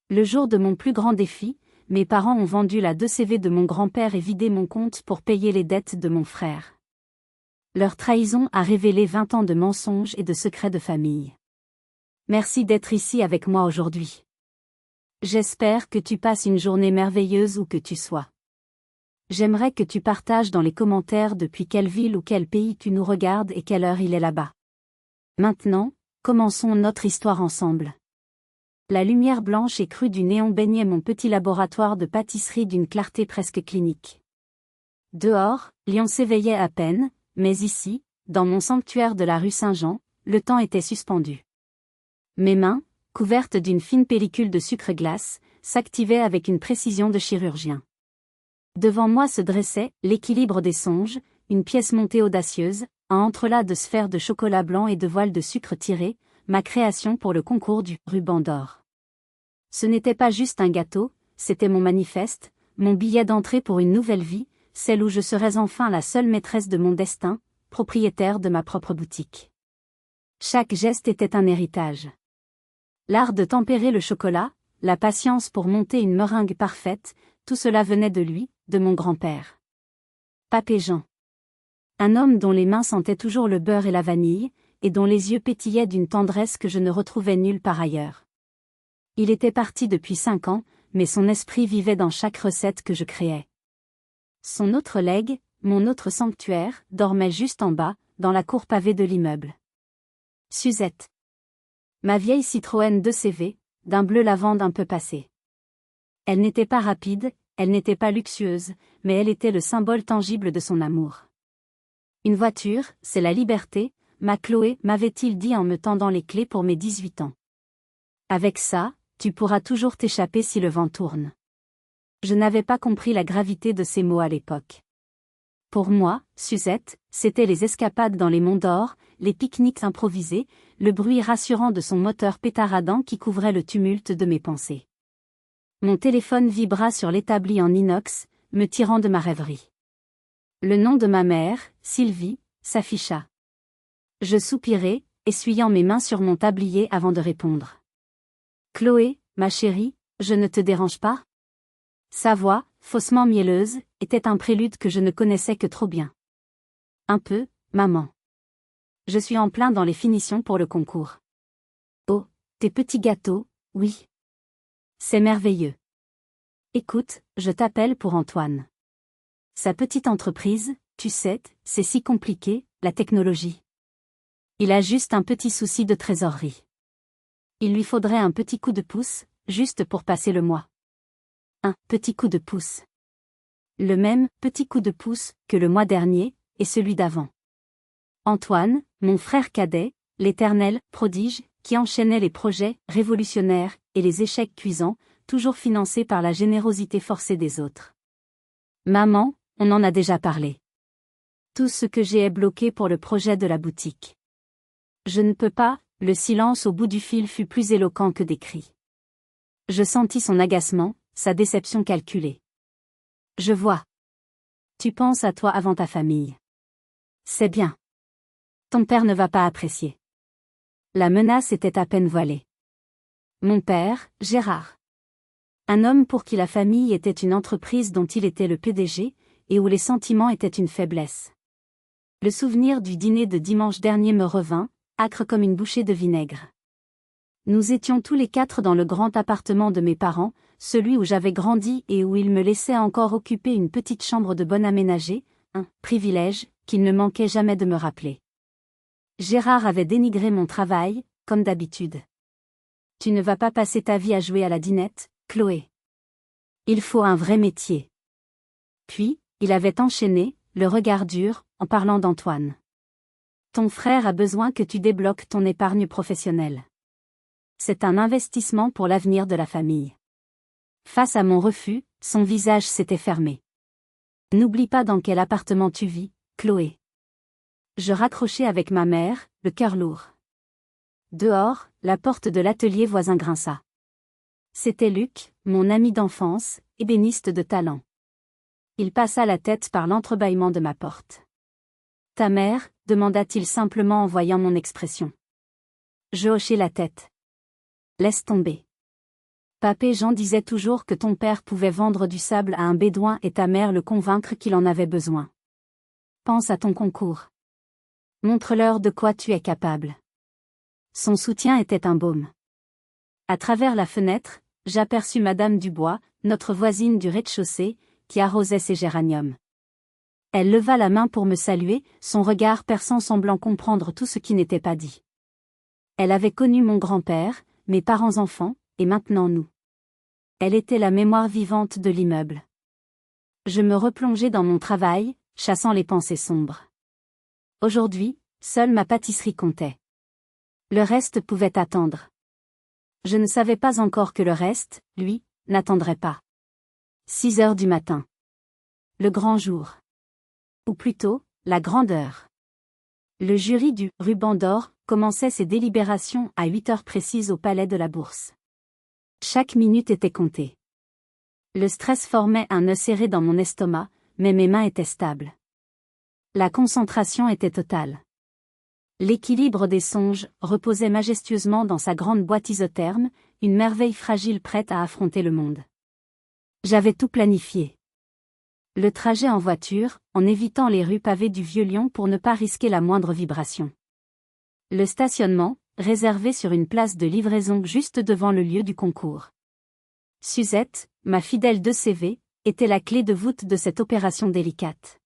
Le jour de mon plus grand défi, mes parents ont vendu la 2 CV de mon grand-père et vidé mon compte pour payer les dettes de mon frère. Leur trahison a révélé 20 ans de mensonges et de secrets de famille. Merci d'être ici avec moi aujourd'hui. J'espère que tu passes une journée merveilleuse où que tu sois. J'aimerais que tu partages dans les commentaires depuis quelle ville ou quel pays tu nous regardes et quelle heure il est là-bas. Maintenant, commençons notre histoire ensemble. La lumière blanche et crue du néon baignait mon petit laboratoire de pâtisserie d'une clarté presque clinique. Dehors, Lyon s'éveillait à peine, mais ici, dans mon sanctuaire de la rue Saint-Jean, le temps était suspendu. Mes mains, couvertes d'une fine pellicule de sucre glace, s'activaient avec une précision de chirurgien. Devant moi se dressait l'équilibre des songes, une pièce montée audacieuse, un entrelac de sphères de chocolat blanc et de voiles de sucre tiré, ma création pour le concours du ruban d'or. Ce n'était pas juste un gâteau, c'était mon manifeste, mon billet d'entrée pour une nouvelle vie, celle où je serais enfin la seule maîtresse de mon destin, propriétaire de ma propre boutique. Chaque geste était un héritage. L'art de tempérer le chocolat, la patience pour monter une meringue parfaite, tout cela venait de lui, de mon grand-père. Papé Jean. Un homme dont les mains sentaient toujours le beurre et la vanille, et dont les yeux pétillaient d'une tendresse que je ne retrouvais nulle part ailleurs. Il était parti depuis 5 ans, mais son esprit vivait dans chaque recette que je créais. Son autre legs, mon autre sanctuaire, dormait juste en bas, dans la cour pavée de l'immeuble. Suzette. Ma vieille Citroën 2CV, d'un bleu lavande un peu passé. Elle n'était pas rapide, elle n'était pas luxueuse, mais elle était le symbole tangible de son amour. Une voiture, c'est la liberté, ma Chloé, m'avait-il dit en me tendant les clés pour mes 18 ans. Avec ça, tu pourras toujours t'échapper si le vent tourne. Je n'avais pas compris la gravité de ces mots à l'époque. Pour moi, Suzette, c'était les escapades dans les monts d'or, les pique-niques improvisés, le bruit rassurant de son moteur pétaradant qui couvrait le tumulte de mes pensées. Mon téléphone vibra sur l'établi en inox, me tirant de ma rêverie. Le nom de ma mère, Sylvie, s'afficha. Je soupirai, essuyant mes mains sur mon tablier avant de répondre. Chloé, ma chérie, je ne te dérange pas ? Sa voix, faussement mielleuse, était un prélude que je ne connaissais que trop bien. Un peu, maman. Je suis en plein dans les finitions pour le concours. Oh, tes petits gâteaux, oui. C'est merveilleux. Écoute, je t'appelle pour Antoine. Sa petite entreprise, tu sais, c'est si compliqué, la technologie. Il a juste un petit souci de trésorerie. Il lui faudrait un petit coup de pouce, juste pour passer le mois. Un petit coup de pouce. Le même petit coup de pouce que le mois dernier, et celui d'avant. Antoine, mon frère cadet, l'éternel prodige, qui enchaînait les projets révolutionnaires et les échecs cuisants, toujours financés par la générosité forcée des autres. Maman, on en a déjà parlé. Tout ce que j'ai est bloqué pour le projet de la boutique. Je ne peux pas, le silence au bout du fil fut plus éloquent que des cris. Je sentis son agacement, sa déception calculée. Je vois. Tu penses à toi avant ta famille. C'est bien. Ton père ne va pas apprécier. La menace était à peine voilée. Mon père, Gérard. Un homme pour qui la famille était une entreprise dont il était le PDG, et où les sentiments étaient une faiblesse. Le souvenir du dîner de dimanche dernier me revint, âcre comme une bouchée de vinaigre. Nous étions tous les 4 dans le grand appartement de mes parents, celui où j'avais grandi et où ils me laissaient encore occuper une petite chambre de bonne aménagée, un privilège qu'il ne manquait jamais de me rappeler. Gérard avait dénigré mon travail, comme d'habitude. Tu ne vas pas passer ta vie à jouer à la dinette, Chloé. Il faut un vrai métier. Puis, il avait enchaîné, le regard dur, en parlant d'Antoine. Ton frère a besoin que tu débloques ton épargne professionnelle. C'est un investissement pour l'avenir de la famille. Face à mon refus, son visage s'était fermé. N'oublie pas dans quel appartement tu vis, Chloé. Je raccrochai avec ma mère, le cœur lourd. Dehors, la porte de l'atelier voisin grinça. C'était Luc, mon ami d'enfance, ébéniste de talent. Il passa la tête par l'entrebâillement de ma porte. « Ta mère ?» demanda-t-il simplement en voyant mon expression. Je hochai la tête. « Laisse tomber. Papé Jean disait toujours que ton père pouvait vendre du sable à un bédouin et ta mère le convaincre qu'il en avait besoin. Pense à ton concours. Montre-leur de quoi tu es capable. Son soutien était un baume. À travers la fenêtre, j'aperçus Madame Dubois, notre voisine du rez-de-chaussée, qui arrosait ses géraniums. Elle leva la main pour me saluer, son regard perçant semblant comprendre tout ce qui n'était pas dit. Elle avait connu mon grand-père, mes parents enfants, et maintenant nous. Elle était la mémoire vivante de l'immeuble. Je me replongeai dans mon travail, chassant les pensées sombres. Aujourd'hui, seule ma pâtisserie comptait. Le reste pouvait attendre. Je ne savais pas encore que le reste, lui, n'attendrait pas. 6 heures du matin. Le grand jour. Ou plutôt, la grande heure. Le jury du « Ruban d'or » commençait ses délibérations à 8 heures précises au palais de la Bourse. Chaque minute était comptée. Le stress formait un nœud serré dans mon estomac, mais mes mains étaient stables. La concentration était totale. L'équilibre des songes reposait majestueusement dans sa grande boîte isotherme, une merveille fragile prête à affronter le monde. J'avais tout planifié. Le trajet en voiture, en évitant les rues pavées du Vieux-Lyon pour ne pas risquer la moindre vibration. Le stationnement, réservé sur une place de livraison juste devant le lieu du concours. Suzette, ma fidèle 2CV, était la clé de voûte de cette opération délicate.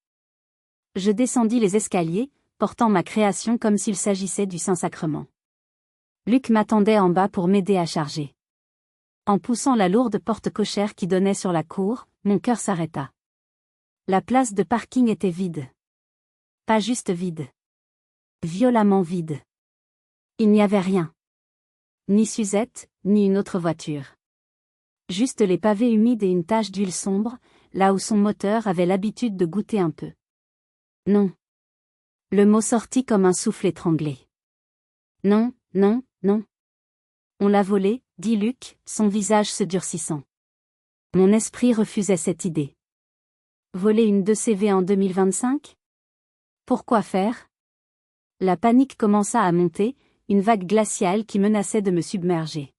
Je descendis les escaliers, portant ma création comme s'il s'agissait du Saint-Sacrement. Luc m'attendait en bas pour m'aider à charger. En poussant la lourde porte cochère qui donnait sur la cour, mon cœur s'arrêta. La place de parking était vide. Pas juste vide. Violemment vide. Il n'y avait rien. Ni Suzette, ni une autre voiture. Juste les pavés humides et une tache d'huile sombre, là où son moteur avait l'habitude de goûter un peu. Non. Le mot sortit comme un souffle étranglé. Non, non, non. On l'a volé, dit Luc, son visage se durcissant. Mon esprit refusait cette idée. Voler une 2CV en 2025 ? Pourquoi faire ? La panique commença à monter, une vague glaciale qui menaçait de me submerger.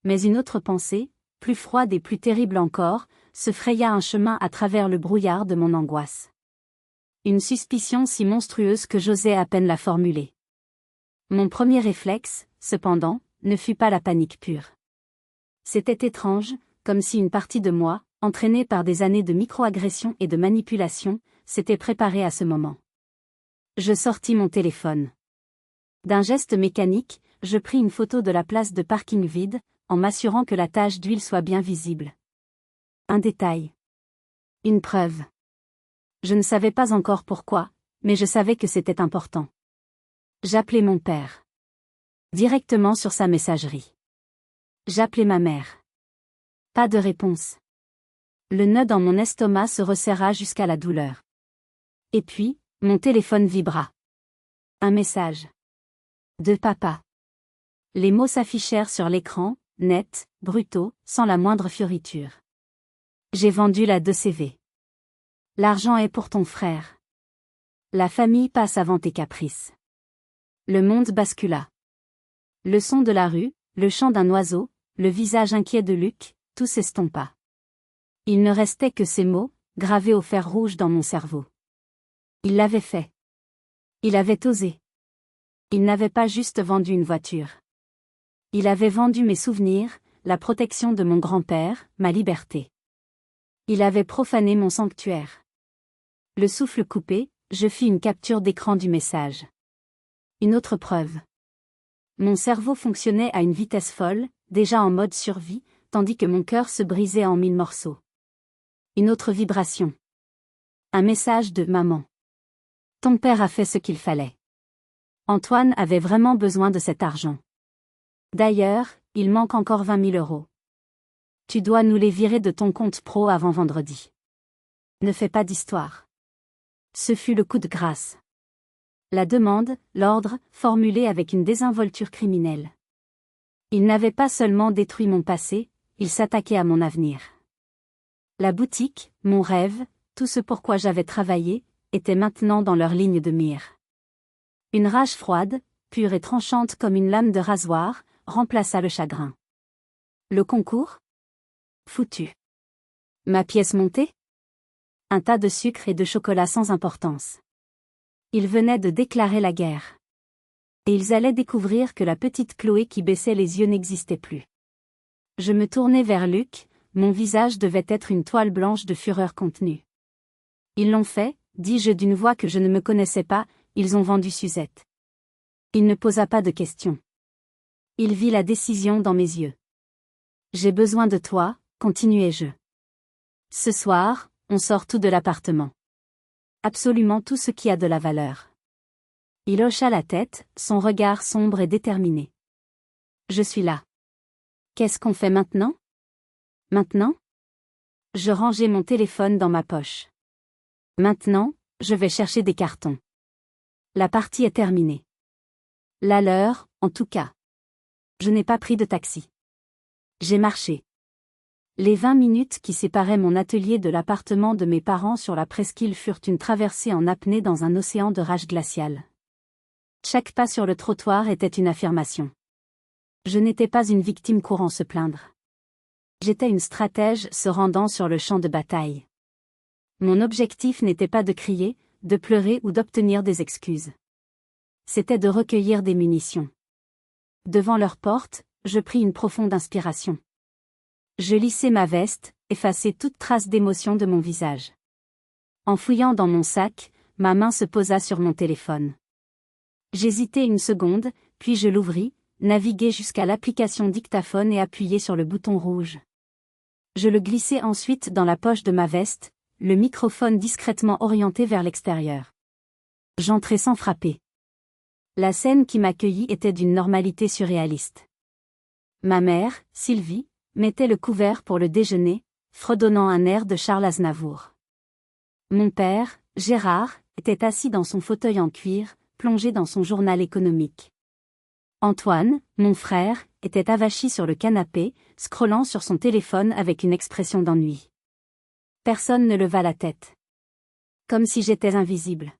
Mais une autre pensée, plus froide et plus terrible encore, se fraya un chemin à travers le brouillard de mon angoisse. Une suspicion si monstrueuse que j'osais à peine la formuler. Mon premier réflexe, cependant, ne fut pas la panique pure. C'était étrange, comme si une partie de moi, entraînée par des années de micro-agression et de manipulation, s'était préparée à ce moment. Je sortis mon téléphone. D'un geste mécanique, je pris une photo de la place de parking vide, en m'assurant que la tache d'huile soit bien visible. Un détail. Une preuve. Je ne savais pas encore pourquoi, mais je savais que c'était important. J'appelai mon père. Directement sur sa messagerie. J'appelai ma mère. Pas de réponse. Le nœud dans mon estomac se resserra jusqu'à la douleur. Et puis, mon téléphone vibra. Un message. De papa. Les mots s'affichèrent sur l'écran, nets, brutaux, sans la moindre fioriture. J'ai vendu la 2CV. L'argent est pour ton frère. La famille passe avant tes caprices. Le monde bascula. Le son de la rue, le chant d'un oiseau, le visage inquiet de Luc, tout s'estompa. Il ne restait que ces mots, gravés au fer rouge dans mon cerveau. Il l'avait fait. Il avait osé. Il n'avait pas juste vendu une voiture. Il avait vendu mes souvenirs, la protection de mon grand-père, ma liberté. Il avait profané mon sanctuaire. Le souffle coupé, je fis une capture d'écran du message. Une autre preuve. Mon cerveau fonctionnait à une vitesse folle, déjà en mode survie, tandis que mon cœur se brisait en 1000 morceaux. Une autre vibration. Un message de maman. Ton père a fait ce qu'il fallait. Antoine avait vraiment besoin de cet argent. D'ailleurs, il manque encore 20 000 €. Tu dois nous les virer de ton compte pro avant vendredi. Ne fais pas d'histoire. Ce fut le coup de grâce. La demande, l'ordre, formulé avec une désinvolture criminelle. Il n'avait pas seulement détruit mon passé, il s'attaquait à mon avenir. La boutique, mon rêve, tout ce pourquoi j'avais travaillé, était maintenant dans leur ligne de mire. Une rage froide, pure et tranchante comme une lame de rasoir, remplaça le chagrin. Le concours? Foutu. Ma pièce montée? Un tas de sucre et de chocolat sans importance. Ils venaient de déclarer la guerre. Et ils allaient découvrir que la petite Chloé qui baissait les yeux n'existait plus. Je me tournai vers Luc, mon visage devait être une toile blanche de fureur contenue. Ils l'ont fait, dis-je d'une voix que je ne me connaissais pas, ils ont vendu Suzette. Il ne posa pas de questions. Il vit la décision dans mes yeux. J'ai besoin de toi, continuai-je. Ce soir, on sort tout de l'appartement. Absolument tout ce qui a de la valeur. Il hocha la tête, son regard sombre et déterminé. Je suis là. Qu'est-ce qu'on fait maintenant? Maintenant? Je rangeai mon téléphone dans ma poche. Maintenant, je vais chercher des cartons. La partie est terminée. La leur, en tout cas. Je n'ai pas pris de taxi. J'ai marché. Les 20 minutes qui séparaient mon atelier de l'appartement de mes parents sur la presqu'île furent une traversée en apnée dans un océan de rage glaciale. Chaque pas sur le trottoir était une affirmation. Je n'étais pas une victime courant se plaindre. J'étais une stratège se rendant sur le champ de bataille. Mon objectif n'était pas de crier, de pleurer ou d'obtenir des excuses. C'était de recueillir des munitions. Devant leur porte, je pris une profonde inspiration. Je lissai ma veste, effaçai toute trace d'émotion de mon visage. En fouillant dans mon sac, ma main se posa sur mon téléphone. J'hésitai une seconde, puis je l'ouvris, naviguai jusqu'à l'application dictaphone et appuyai sur le bouton rouge. Je le glissai ensuite dans la poche de ma veste, le microphone discrètement orienté vers l'extérieur. J'entrai sans frapper. La scène qui m'accueillit était d'une normalité surréaliste. Ma mère, Sylvie, mettait le couvert pour le déjeuner, fredonnant un air de Charles Aznavour. Mon père, Gérard, était assis dans son fauteuil en cuir, plongé dans son journal économique. Antoine, mon frère, était avachi sur le canapé, scrollant sur son téléphone avec une expression d'ennui. Personne ne leva la tête. Comme si j'étais invisible.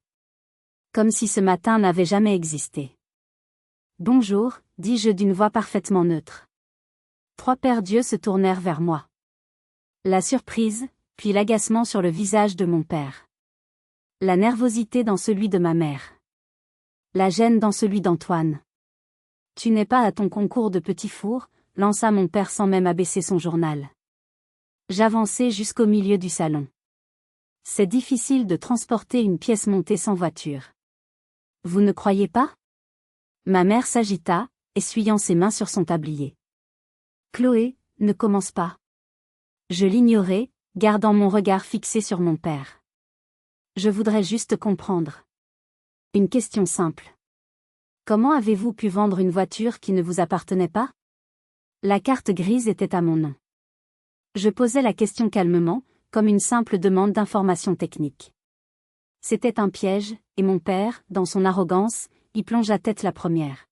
Comme si ce matin n'avait jamais existé. Bonjour, dis-je d'une voix parfaitement neutre. 3 paires d'yeux se tournèrent vers moi. La surprise, puis l'agacement sur le visage de mon père. La nervosité dans celui de ma mère. La gêne dans celui d'Antoine. Tu n'es pas à ton concours de petit four, lança mon père sans même abaisser son journal. J'avançai jusqu'au milieu du salon. C'est difficile de transporter une pièce montée sans voiture. Vous ne croyez pas? Ma mère s'agita, essuyant ses mains sur son tablier. Chloé, ne commence pas. Je l'ignorais, gardant mon regard fixé sur mon père. Je voudrais juste comprendre. Une question simple. Comment avez-vous pu vendre une voiture qui ne vous appartenait pas? La carte grise était à mon nom. Je posais la question calmement, comme une simple demande d'information technique. C'était un piège, et mon père, dans son arrogance, y plongea tête la première.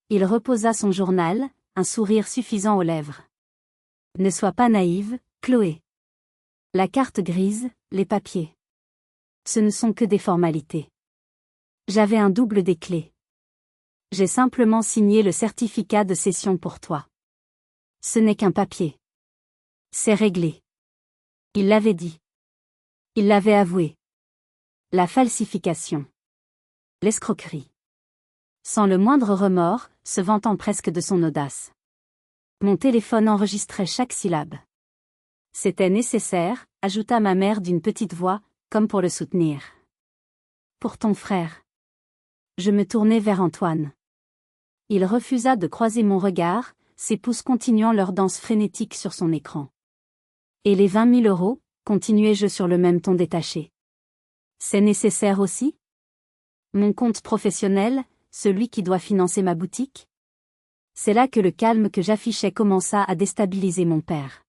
Il reposa son journal, un sourire suffisant aux lèvres. Ne sois pas naïve, Chloé. La carte grise, les papiers. Ce ne sont que des formalités. J'avais un double des clés. J'ai simplement signé le certificat de cession pour toi. Ce n'est qu'un papier. C'est réglé. Il l'avait dit. Il l'avait avoué. La falsification. L'escroquerie. Sans le moindre remords, se vantant presque de son audace. Mon téléphone enregistrait chaque syllabe. C'était nécessaire, ajouta ma mère d'une petite voix, comme pour le soutenir. Pour ton frère. Je me tournai vers Antoine. Il refusa de croiser mon regard, ses pouces continuant leur danse frénétique sur son écran. Et les 20 000 euros, continuai-je sur le même ton détaché. C'est nécessaire aussi? Mon compte professionnel, celui qui doit financer ma boutique? C'est là que le calme que j'affichais commença à déstabiliser mon père.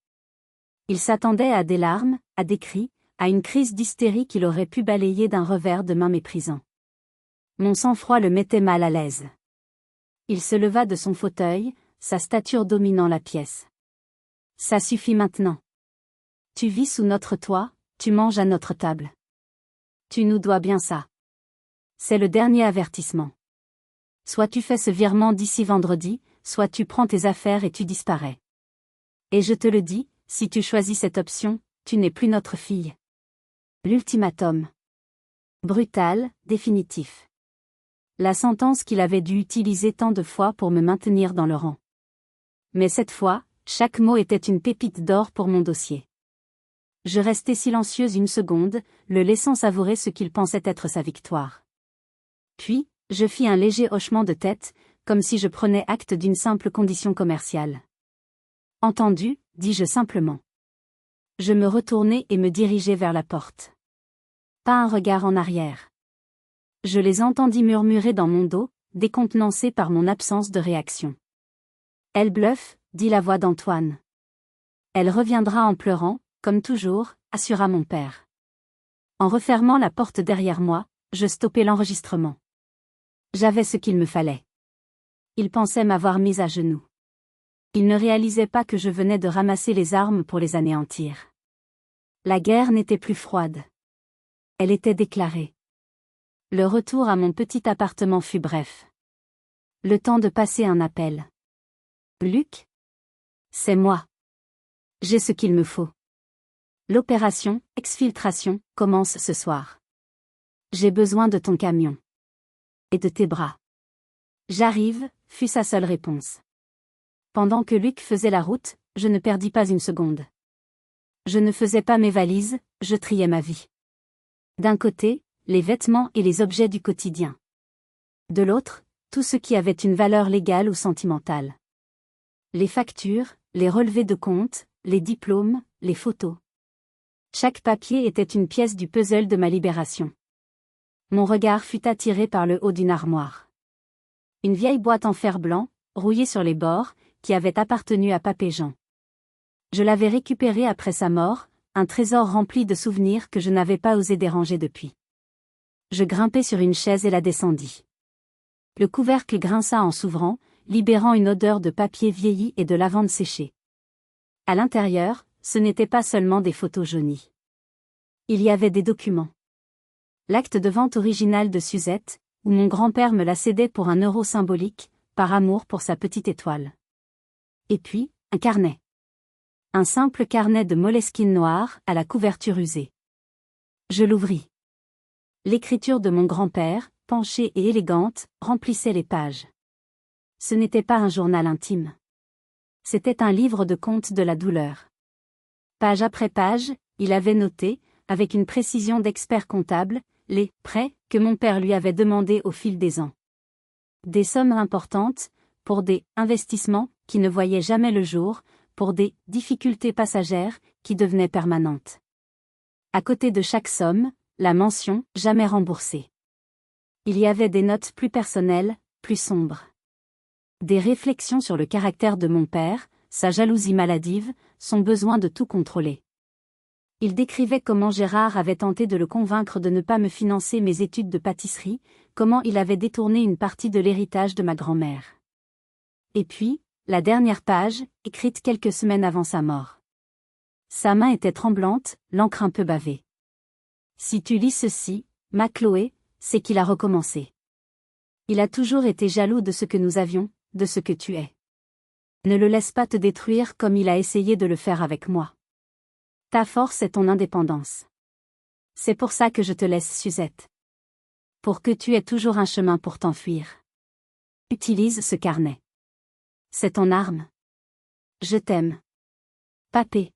Il s'attendait à des larmes, à des cris, à une crise d'hystérie qu'il aurait pu balayer d'un revers de main méprisant. Mon sang-froid le mettait mal à l'aise. Il se leva de son fauteuil, sa stature dominant la pièce. Ça suffit maintenant. Tu vis sous notre toit, tu manges à notre table. Tu nous dois bien ça. C'est le dernier avertissement. Soit tu fais ce virement d'ici vendredi, soit tu prends tes affaires et tu disparais. Et je te le dis, si tu choisis cette option, tu n'es plus notre fille. L'ultimatum. Brutal, définitif. La sentence qu'il avait dû utiliser tant de fois pour me maintenir dans le rang. Mais cette fois, chaque mot était une pépite d'or pour mon dossier. Je restai silencieuse une seconde, le laissant savourer ce qu'il pensait être sa victoire. Puis, je fis un léger hochement de tête, comme si je prenais acte d'une simple condition commerciale. Entendu, dis-je simplement. Je me retournai et me dirigeai vers la porte. Pas un regard en arrière. Je les entendis murmurer dans mon dos, décontenancés par mon absence de réaction. Elle bluffe, dit la voix d'Antoine. Elle reviendra en pleurant, comme toujours, assura mon père. En refermant la porte derrière moi, je stoppai l'enregistrement. J'avais ce qu'il me fallait. Il pensait m'avoir mise à genoux. Il ne réalisait pas que je venais de ramasser les armes pour les anéantir. La guerre n'était plus froide. Elle était déclarée. Le retour à mon petit appartement fut bref. Le temps de passer un appel. Luc ? C'est moi. J'ai ce qu'il me faut. L'opération, exfiltration, commence ce soir. J'ai besoin de ton camion. Et de tes bras. J'arrive, fut sa seule réponse. Pendant que Luc faisait la route, je ne perdis pas une seconde. Je ne faisais pas mes valises, je triais ma vie. D'un côté, les vêtements et les objets du quotidien. De l'autre, tout ce qui avait une valeur légale ou sentimentale. Les factures, les relevés de compte, les diplômes, les photos. Chaque papier était une pièce du puzzle de ma libération. Mon regard fut attiré par le haut d'une armoire. Une vieille boîte en fer blanc, rouillée sur les bords, qui avait appartenu à Papé Jean. Je l'avais récupérée après sa mort, un trésor rempli de souvenirs que je n'avais pas osé déranger depuis. Je grimpai sur une chaise et la descendis. Le couvercle grinça en s'ouvrant, libérant une odeur de papier vieilli et de lavande séchée. À l'intérieur, ce n'était pas seulement des photos jaunies. Il y avait des documents. L'acte de vente original de Suzette, où mon grand-père me la cédait pour €1 symbolique, par amour pour sa petite étoile. Et puis, un carnet. Un simple carnet de moleskine noir, à la couverture usée. Je l'ouvris. L'écriture de mon grand-père, penchée et élégante, remplissait les pages. Ce n'était pas un journal intime. C'était un livre de contes de la douleur. Page après page, il avait noté, avec une précision d'expert comptable, les prêts que mon père lui avait demandés au fil des ans. Des sommes importantes, pour des investissements qui ne voyaient jamais le jour, pour des difficultés passagères qui devenaient permanentes. À côté de chaque somme, la mention « jamais remboursée ». Il y avait des notes plus personnelles, plus sombres. Des réflexions sur le caractère de mon père, sa jalousie maladive, son besoin de tout contrôler. Il décrivait comment Gérard avait tenté de le convaincre de ne pas me financer mes études de pâtisserie, comment il avait détourné une partie de l'héritage de ma grand-mère. Et puis, la dernière page, écrite quelques semaines avant sa mort. Sa main était tremblante, l'encre un peu bavée. Si tu lis ceci, ma Chloé, c'est qu'il a recommencé. Il a toujours été jaloux de ce que nous avions, de ce que tu es. Ne le laisse pas te détruire comme il a essayé de le faire avec moi. Ta force est ton indépendance. C'est pour ça que je te laisse Suzette. Pour que tu aies toujours un chemin pour t'enfuir. Utilise ce carnet. C'est ton arme. Je t'aime. Papé.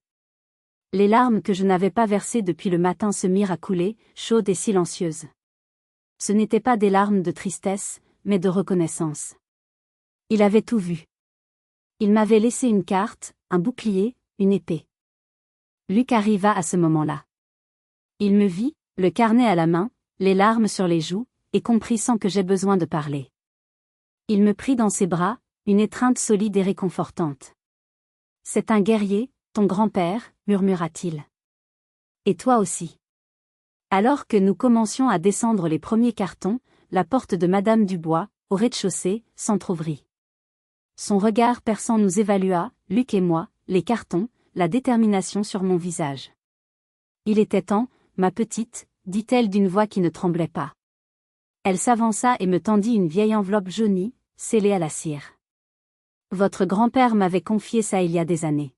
Les larmes que je n'avais pas versées depuis le matin se mirent à couler, chaudes et silencieuses. Ce n'étaient pas des larmes de tristesse, mais de reconnaissance. Il avait tout vu. Il m'avait laissé une carte, un bouclier, une épée. Luc arriva à ce moment-là. Il me vit, le carnet à la main, les larmes sur les joues, et comprit sans que j'aie besoin de parler. Il me prit dans ses bras, une étreinte solide et réconfortante. « C'est un guerrier, ton grand-père, murmura-t-il. Et toi aussi. » Alors que nous commencions à descendre les premiers cartons, la porte de Madame Dubois, au rez-de-chaussée, s'entr'ouvrit. Son regard perçant nous évalua, Luc et moi, les cartons, la détermination sur mon visage. « Il était temps, ma petite, dit-elle d'une voix qui ne tremblait pas. Elle s'avança et me tendit une vieille enveloppe jaunie, scellée à la cire. Votre grand-père m'avait confié ça il y a des années.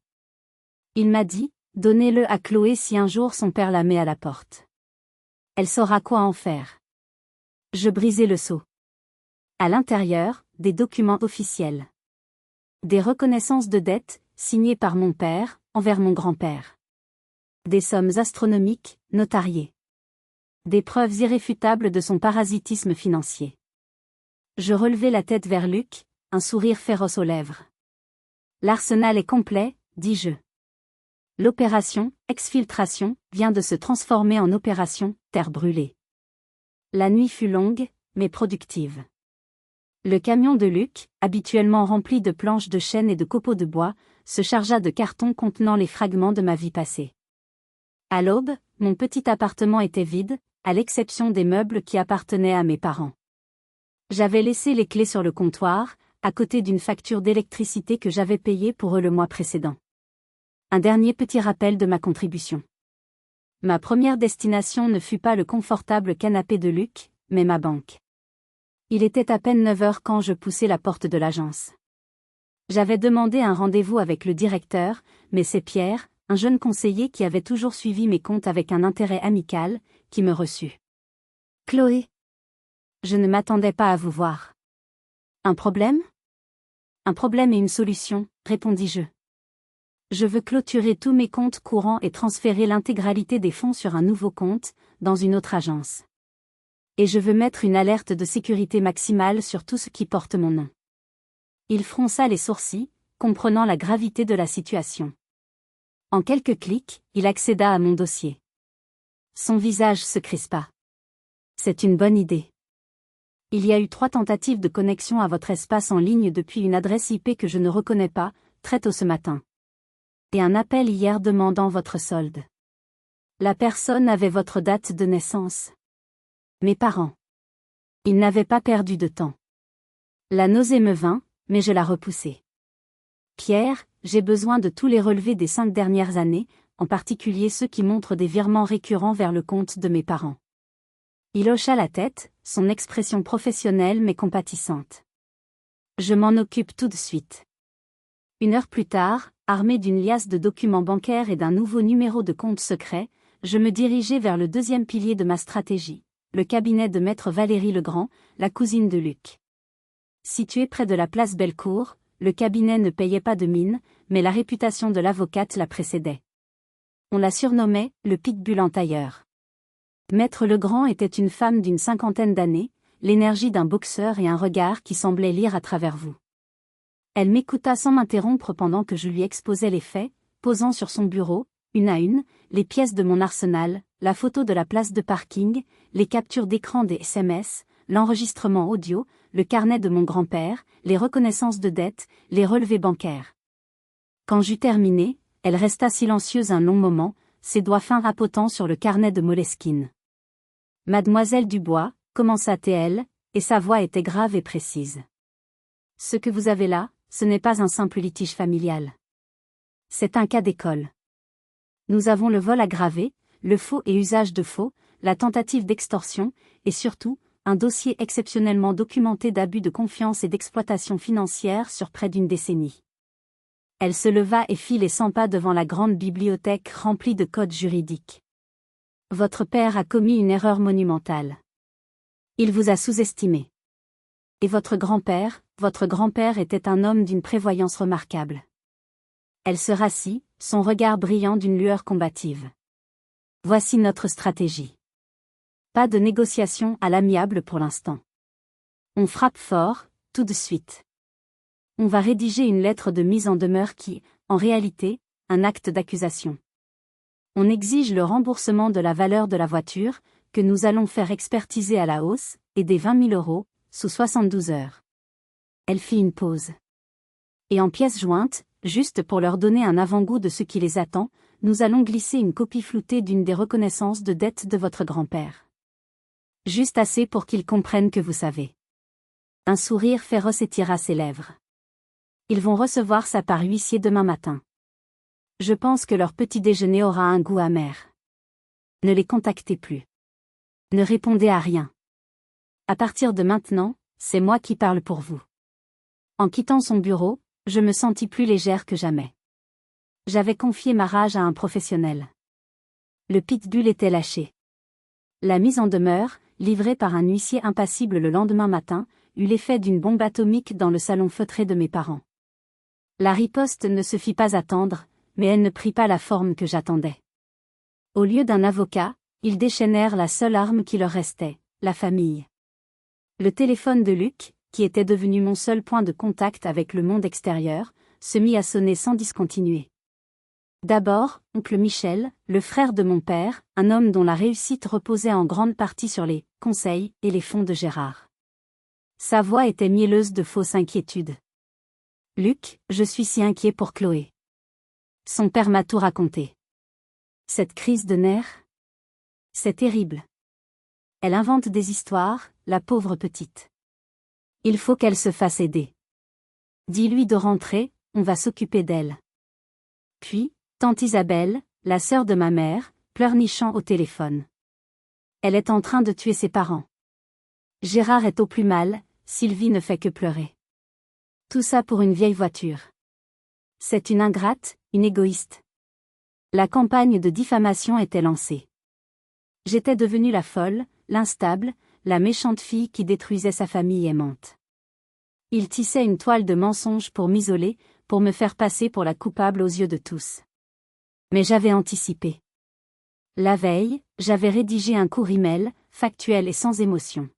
Il m'a dit, donnez-le à Chloé si un jour son père la met à la porte. Elle saura quoi en faire. Je brisai le sceau. À l'intérieur, des documents officiels. Des reconnaissances de dettes, signées par mon père, envers mon grand-père. Des sommes astronomiques, notariées. Des preuves irréfutables de son parasitisme financier. Je relevai la tête vers Luc, un sourire féroce aux lèvres. L'arsenal est complet, dis-je. L'opération, exfiltration, vient de se transformer en opération, terre brûlée. La nuit fut longue, mais productive. Le camion de Luc, habituellement rempli de planches de chêne et de copeaux de bois, se chargea de cartons contenant les fragments de ma vie passée. À l'aube, mon petit appartement était vide, à l'exception des meubles qui appartenaient à mes parents. J'avais laissé les clés sur le comptoir, à côté d'une facture d'électricité que j'avais payée pour eux le mois précédent. Un dernier petit rappel de ma contribution. Ma première destination ne fut pas le confortable canapé de Luc, mais ma banque. Il était à peine 9 heures quand je poussai la porte de l'agence. J'avais demandé un rendez-vous avec le directeur, mais c'est Pierre, un jeune conseiller qui avait toujours suivi mes comptes avec un intérêt amical, qui me reçut. « Chloé. Je ne m'attendais pas à vous voir. »« Un problème ? » ?»« Un problème et une solution, répondis-je. Je veux clôturer tous mes comptes courants et transférer l'intégralité des fonds sur un nouveau compte, dans une autre agence. Et je veux mettre une alerte de sécurité maximale sur tout ce qui porte mon nom. Il fronça les sourcils, comprenant la gravité de la situation. En quelques clics, il accéda à mon dossier. Son visage se crispa. C'est une bonne idée. Il y a eu 3 tentatives de connexion à votre espace en ligne depuis une adresse IP que je ne reconnais pas, très tôt ce matin. Et un appel hier demandant votre solde. La personne avait votre date de naissance. Mes parents. Ils n'avaient pas perdu de temps. La nausée me vint, mais je la repoussai. Pierre, j'ai besoin de tous les relevés des 5 dernières années, en particulier ceux qui montrent des virements récurrents vers le compte de mes parents. Il hocha la tête, son expression professionnelle mais compatissante. Je m'en occupe tout de suite. 1 heure plus tard, armé d'une liasse de documents bancaires et d'un nouveau numéro de compte secret, je me dirigeai vers le 2e pilier de ma stratégie, le cabinet de maître Valérie Legrand, la cousine de Luc. Situé près de la place Bellecour, le cabinet ne payait pas de mine, mais la réputation de l'avocate la précédait. On la surnommait le pitbull en tailleur. Maître Legrand était une femme d'une 50aine d'années, l'énergie d'un boxeur et un regard qui semblait lire à travers vous. Elle m'écouta sans m'interrompre pendant que je lui exposais les faits, posant sur son bureau, une à une, les pièces de mon arsenal, la photo de la place de parking, les captures d'écran des SMS, l'enregistrement audio, le carnet de mon grand-père, les reconnaissances de dettes, les relevés bancaires. Quand j'eus terminé, elle resta silencieuse un long moment, ses doigts fins rapotant sur le carnet de Moleskine. « Mademoiselle Dubois », commença-t-elle, et sa voix était grave et précise. « Ce que vous avez là, ce n'est pas un simple litige familial. C'est un cas d'école. Nous avons le vol aggravé, le faux et usage de faux, la tentative d'extorsion, et surtout, un dossier exceptionnellement documenté d'abus de confiance et d'exploitation financière sur près d'1 décennie. » Elle se leva et fit les 100 pas devant la grande bibliothèque remplie de codes juridiques. « Votre père a commis une erreur monumentale. Il vous a sous-estimé. Et votre grand-père était un homme d'une prévoyance remarquable. » Elle se rassit, son regard brillant d'une lueur combative. « Voici notre stratégie. Pas de négociation à l'amiable pour l'instant. On frappe fort, tout de suite. On va rédiger une lettre de mise en demeure qui, en réalité, un acte d'accusation. On exige le remboursement de la valeur de la voiture, que nous allons faire expertiser à la hausse, et des 20 000 €, sous 72 heures. » Elle fit une pause. « Et en pièces jointes, juste pour leur donner un avant-goût de ce qui les attend, nous allons glisser une copie floutée d'une des reconnaissances de dette de votre grand-père. Juste assez pour qu'ils comprennent que vous savez. » Un sourire féroce étira ses lèvres. « Ils vont recevoir ça par huissier demain matin. Je pense que leur petit déjeuner aura un goût amer. Ne les contactez plus. Ne répondez à rien. À partir de maintenant, c'est moi qui parle pour vous. » En quittant son bureau, je me sentis plus légère que jamais. J'avais confié ma rage à un professionnel. Le pitbull était lâché. La mise en demeure, livrée par un huissier impassible le lendemain matin, eut l'effet d'une bombe atomique dans le salon feutré de mes parents. La riposte ne se fit pas attendre, mais elle ne prit pas la forme que j'attendais. Au lieu d'un avocat, ils déchaînèrent la seule arme qui leur restait, la famille. Le téléphone de Luc, qui était devenu mon seul point de contact avec le monde extérieur, se mit à sonner sans discontinuer. D'abord, oncle Michel, le frère de mon père, un homme dont la réussite reposait en grande partie sur les conseils et les fonds de Gérard. Sa voix était mielleuse de fausse inquiétude. « Luc, je suis si inquiet pour Chloé. » Son père m'a tout raconté. Cette crise de nerfs? C'est terrible. Elle invente des histoires, la pauvre petite. Il faut qu'elle se fasse aider. Dis-lui de rentrer, on va s'occuper d'elle. Puis, tante Isabelle, la sœur de ma mère, pleurnichant au téléphone. Elle est en train de tuer ses parents. Gérard est au plus mal, Sylvie ne fait que pleurer. Tout ça pour une vieille voiture. C'est une ingrate, une égoïste. La campagne de diffamation était lancée. J'étais devenue la folle, l'instable, la méchante fille qui détruisait sa famille aimante. Il tissait une toile de mensonges pour m'isoler, pour me faire passer pour la coupable aux yeux de tous. Mais j'avais anticipé. La veille, j'avais rédigé un court email, factuel et sans émotion.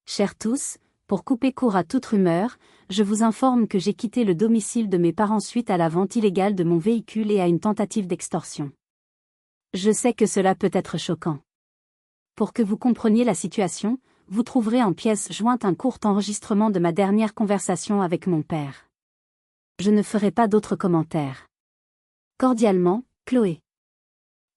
Chers tous, pour couper court à toute rumeur, je vous informe que j'ai quitté le domicile de mes parents suite à la vente illégale de mon véhicule et à une tentative d'extorsion. Je sais que cela peut être choquant. Pour que vous compreniez la situation, vous trouverez en pièce jointe un court enregistrement de ma dernière conversation avec mon père. Je ne ferai pas d'autres commentaires. Cordialement, Chloé.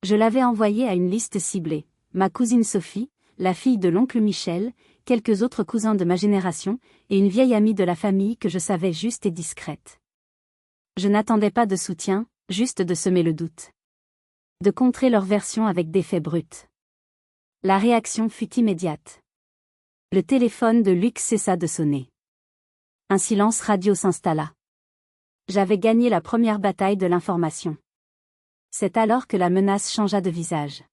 Je l'avais envoyé à une liste ciblée, ma cousine Sophie, la fille de l'oncle Michel, quelques autres cousins de ma génération, et une vieille amie de la famille que je savais juste et discrète. Je n'attendais pas de soutien, juste de semer le doute. De contrer leur version avec des faits bruts. La réaction fut immédiate. Le téléphone de Luc cessa de sonner. Un silence radio s'installa. J'avais gagné la première bataille de l'information. C'est alors que la menace changea de visage.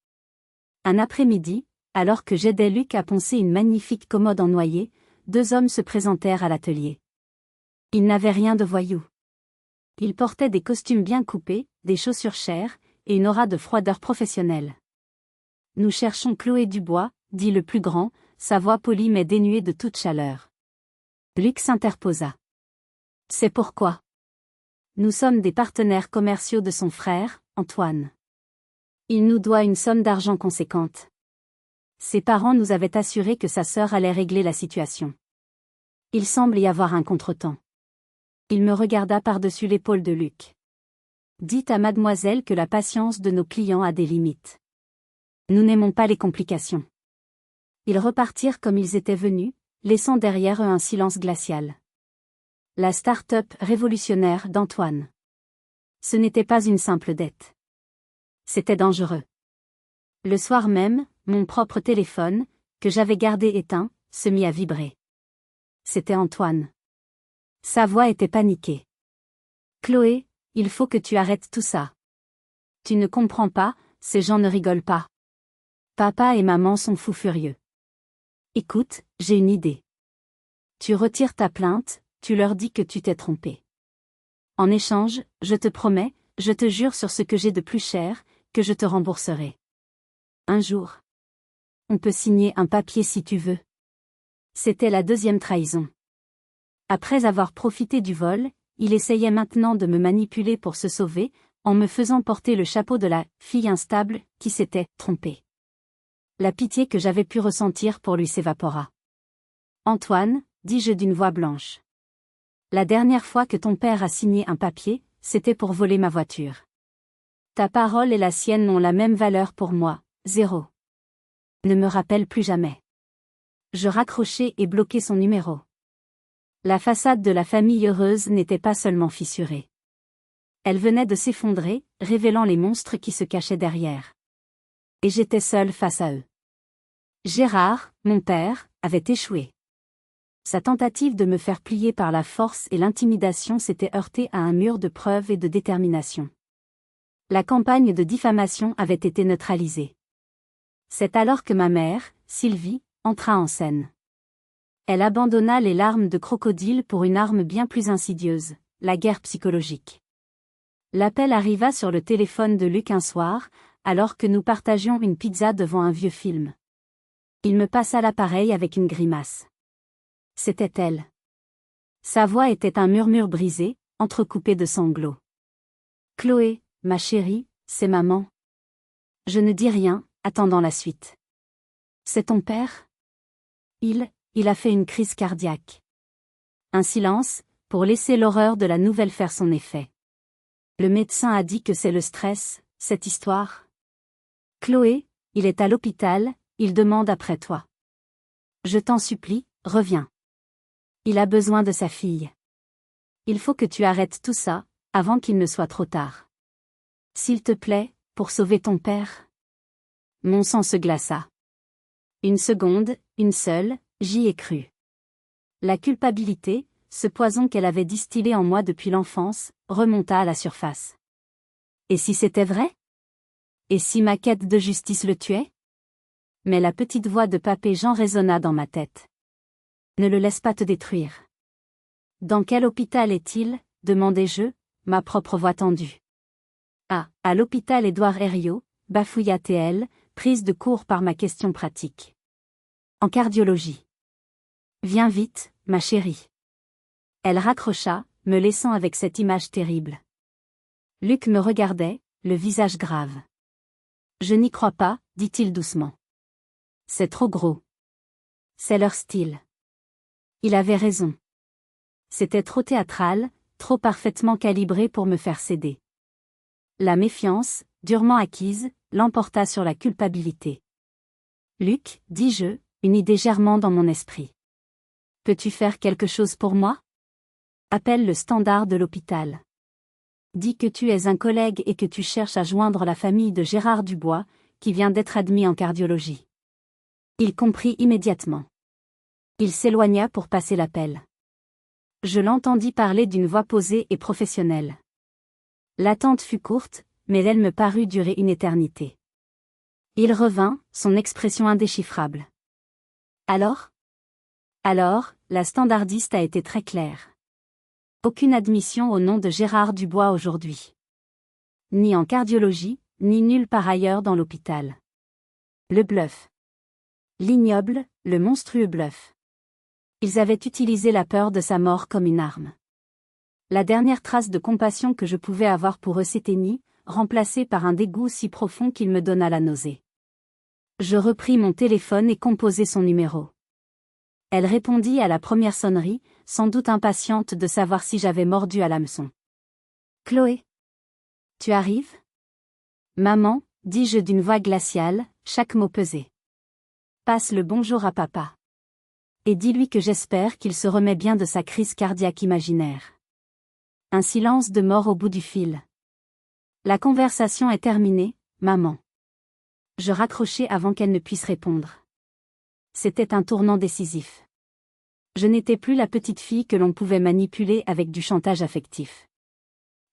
Un après-midi, alors que j'aidais Luc à poncer une magnifique commode en noyer, deux hommes se présentèrent à l'atelier. Ils n'avaient rien de voyous. Ils portaient des costumes bien coupés, des chaussures chères, et une aura de froideur professionnelle. « Nous cherchons Chloé Dubois », dit le plus grand, sa voix polie mais dénuée de toute chaleur. Luc s'interposa. « C'est pourquoi. Nous sommes des partenaires commerciaux de son frère, Antoine. Il nous doit une somme d'argent conséquente. Ses parents nous avaient assuré que sa sœur allait régler la situation. Il semble y avoir un contretemps. » Il me regarda par-dessus l'épaule de Luc. « Dites à mademoiselle que la patience de nos clients a des limites. Nous n'aimons pas les complications. » Ils repartirent comme ils étaient venus, laissant derrière eux un silence glacial. La start-up révolutionnaire d'Antoine. Ce n'était pas une simple dette. C'était dangereux. Le soir même, mon propre téléphone, que j'avais gardé éteint, se mit à vibrer. C'était Antoine. Sa voix était paniquée. « Chloé, il faut que tu arrêtes tout ça. Tu ne comprends pas, ces gens ne rigolent pas. Papa et maman sont fous furieux. Écoute, j'ai une idée. Tu retires ta plainte, tu leur dis que tu t'es trompé. En échange, je te promets, je te jure sur ce que j'ai de plus cher, que je te rembourserai. Un jour. On peut signer un papier si tu veux. » C'était la deuxième trahison. Après avoir profité du vol, il essayait maintenant de me manipuler pour se sauver, en me faisant porter le chapeau de la fille instable qui s'était trompée. La pitié que j'avais pu ressentir pour lui s'évapora. « Antoine, dis-je d'une voix blanche. La dernière fois que ton père a signé un papier, c'était pour voler ma voiture. Ta parole et la sienne n'ont la même valeur pour moi, zéro. Ne me rappelle plus jamais. » Je raccrochai et bloquai son numéro. La façade de la famille heureuse n'était pas seulement fissurée. Elle venait de s'effondrer, révélant les monstres qui se cachaient derrière. Et j'étais seule face à eux. Gérard, mon père, avait échoué. Sa tentative de me faire plier par la force et l'intimidation s'était heurtée à un mur de preuves et de détermination. La campagne de diffamation avait été neutralisée. C'est alors que ma mère, Sylvie, entra en scène. Elle abandonna les larmes de crocodile pour une arme bien plus insidieuse, la guerre psychologique. L'appel arriva sur le téléphone de Luc un soir, alors que nous partagions une pizza devant un vieux film. Il me passa l'appareil avec une grimace. C'était elle. Sa voix était un murmure brisé, entrecoupé de sanglots. Chloé, ma chérie, c'est maman. Je ne dis rien, attendant la suite. C'est ton père? Il a fait une crise cardiaque. Un silence, pour laisser l'horreur de la nouvelle faire son effet. Le médecin a dit que c'est le stress, cette histoire. Chloé, il est à l'hôpital, il demande après toi. Je t'en supplie, reviens. Il a besoin de sa fille. Il faut que tu arrêtes tout ça, avant qu'il ne soit trop tard. S'il te plaît, pour sauver ton père. Mon sang se glaça. Une seconde, une seule, j'y ai cru. La culpabilité, ce poison qu'elle avait distillé en moi depuis l'enfance, remonta à la surface. Et si c'était vrai? Et si ma quête de justice le tuait? Mais la petite voix de papé Jean résonna dans ma tête. Ne le laisse pas te détruire. Dans quel hôpital est-il? Demandai-je, ma propre voix tendue. Ah, à l'hôpital Édouard Herriot, bafouilla-t-elle, prise de court par ma question pratique. En cardiologie. Viens vite, ma chérie. Elle raccrocha, me laissant avec cette image terrible. Luc me regardait, le visage grave. Je n'y crois pas, dit-il doucement. C'est trop gros. C'est leur style. Il avait raison. C'était trop théâtral, trop parfaitement calibré pour me faire céder. La méfiance, durement acquise, l'emporta sur la culpabilité. Luc, dis-je, une idée germant dans mon esprit. Peux-tu faire quelque chose pour moi? Appelle le standard de l'hôpital. Dis que tu es un collègue et que tu cherches à joindre la famille de Gérard Dubois, qui vient d'être admis en cardiologie. Il comprit immédiatement. Il s'éloigna pour passer l'appel. Je l'entendis parler d'une voix posée et professionnelle. L'attente fut courte, mais elle me parut durer une éternité. Il revint, son expression indéchiffrable. Alors, la standardiste a été très claire. Aucune admission au nom de Gérard Dubois aujourd'hui. Ni en cardiologie, ni nulle part ailleurs dans l'hôpital. Le bluff. L'ignoble, le monstrueux bluff. Ils avaient utilisé la peur de sa mort comme une arme. La dernière trace de compassion que je pouvais avoir pour eux s'éteignit, remplacée par un dégoût si profond qu'il me donna la nausée. Je repris mon téléphone et composai son numéro. Elle répondit à la première sonnerie, sans doute impatiente de savoir si j'avais mordu à l'hameçon. Chloé. Tu arrives? Maman, dis-je d'une voix glaciale, chaque mot pesé. Passe le bonjour à papa. Et dis-lui que j'espère qu'il se remet bien de sa crise cardiaque imaginaire. Un silence de mort au bout du fil. La conversation est terminée, maman. Je raccrochai avant qu'elle ne puisse répondre. C'était un tournant décisif. Je n'étais plus la petite fille que l'on pouvait manipuler avec du chantage affectif.